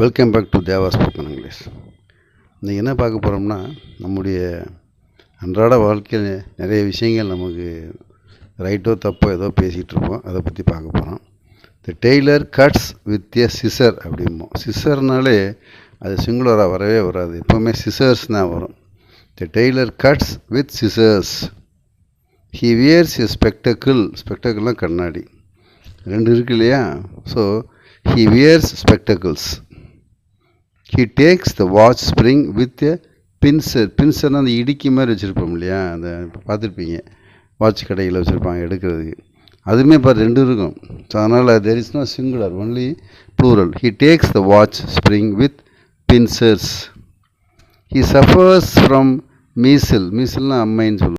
Welcome back to Deva spoken English. இன்றைக்கி என்ன பார்க்க போகிறோம்னா, நம்முடைய அன்றாட வாழ்க்கையில் நிறைய விஷயங்கள் நமக்கு ரைட்டோ தப்போ ஏதோ பேசிகிட்டு இருப்போம். அதை பற்றி பார்க்க போகிறோம். The tailor cuts with a scissor அப்படிம்போம். சிசர்னாலே அது சிங்குலராக வரவே வராது, எப்போவுமே சிசர்ஸ் தான் வரும். The tailor cuts with scissors. He wears a spectacle. ஸ்பெக்டக்கிள்னால் கண்ணாடி, ரெண்டு இருக்கு இல்லையா? So he wears spectacles. He takes the watch spring with a pincer. பின்சர்னால் அந்த இடுக்கி மாதிரி வச்சுருப்போம் இல்லையா? அந்த பார்த்துருப்பீங்க, வாட்ச் கடையில் வச்சுருப்பாங்க எடுக்கிறதுக்கு. அதுவுமே இப்போ ரெண்டு இருக்கும். ஸோ அதனால் there is no singular, only plural. He takes the watch spring with pincers. He suffers from measles. மீசல்னால் அம்மைன்னு சொல்லுவோம்.